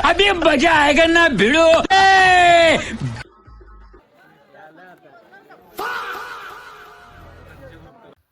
अभी मजा आएगा ना भिड़ो.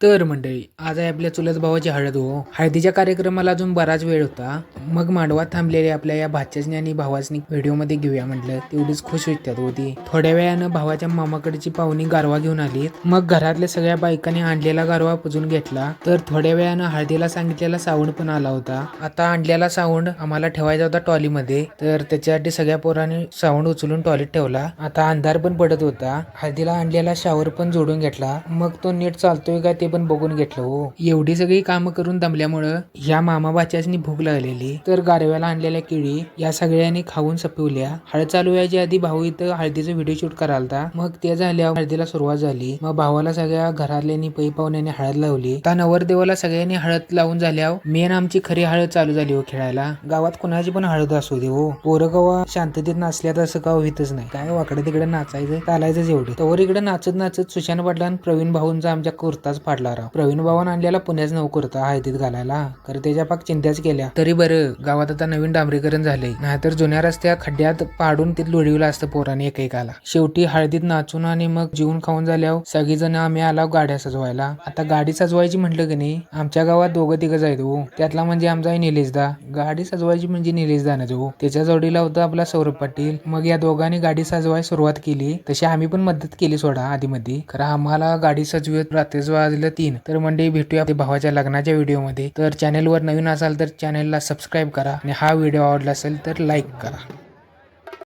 तर मंडळी, आज आहे आपल्या चुलत भावाची हळद हो. हळदीच्या कार्यक्रमाला अजून बराच वेळ होता. मग मांडवात थांबलेल्या आपल्या या भाच्यासनी आणि भावासनी व्हिडिओमध्ये घेऊया म्हटलं. तेवढीच खुश होत्यात होती. थोड्या वेळानं भावाच्या मामाकडची पाहुणी गारवा घेऊन आली. मग घरातल्या सगळ्या बायकांनी आणलेला गारवा पुजून घेतला. तर थोड्या वेळानं हळदीला सांगितलेला सावंड पण आला होता. आता आणलेला सावंड आम्हाला ठेवायचा होता ट्रॉलीमध्ये. तर त्याच्यासाठी सगळ्या पोरांनी सावंड उचलून ट्रॉलीत ठेवला. आता अंधार पण पडत होता. हळदीला आणलेला शावर पण जोडून घेतला. मग तो नीट चालतोय का ते पण बघून घेतलं हो. एवढी सगळी कामं करून दमल्यामुळं ह्या मामा बाच्यासनी भूक लागलेली. तर गारव्याला आणलेल्या केळी या सगळ्यांनी खाऊन सपवल्या. हळद चालू व्हायच्या आधी भाऊ इथं हळदीचं व्हिडिओ शूट करालता. मग ते झाल्यावर हळदीला सुरुवात झाली. मग भावाला सगळ्या घरातल्यांनी पै पाहुण्याने हळद लावली. आता नवरदेवाला सगळ्यांनी हळद लावून झाल्यावर मेन आमची खरी हळद चालू झाली हो खेळायला. गावात कुणाची पण हळद असू दे हो, पोरं कवा शांततेत नाचल्यात असं का होईतच नाही. काय वाकडे तिकडे नाचायचं चालायचंच एवढं. तवर इकडे नाचत नाचत सुशांत पाटला आणि प्रवीण भाऊंचा आमच्या कुर्ताच फाडला राव. प्रवीण भावानं आणलेला पुण्याच नऊ कुर्ता हळदीत घालायला. तर त्याच्या पाक चिंत्याच केल्या. तरी बरं गावात आता नवीन डांबरीकरण झालंय, नाहीतर जुन्या रस्त्या खड्ड्यात पाडून ते लोढीवलं असतं पोराने एकेकाला. शेवटी हळदीत नाचून आणि मग जेवून खाऊन झाल्यावर सगळीजण आम्ही आला गाड्या सजवायला. आता गाडी सजवायची म्हटलं की नाही, आमच्या गावात दोघं तिघं जायत हो. त्यातला म्हणजे आमचा निलेशदा. गाडी सजवायची म्हणजे निलेशदानच हो. त्याच्या जोडीला होता आपला सौरभ पाटील. मग या दोघांनी गाडी सजवायला सुरुवात केली. तशी आम्ही पण मदत केली सोडा आधी मध्ये. खरं आम्हाला गाडी सजवत रात्रीच वाजलं 3. तर मंडळी भेटूया भावाच्या लग्नाच्या व्हिडिओमध्ये. तर चॅनेलवर नवीन असाल तर चॅनेलला सबस्क्राईब करा आणि हा व्हिडिओ आवडला असेल तर लाईक करा.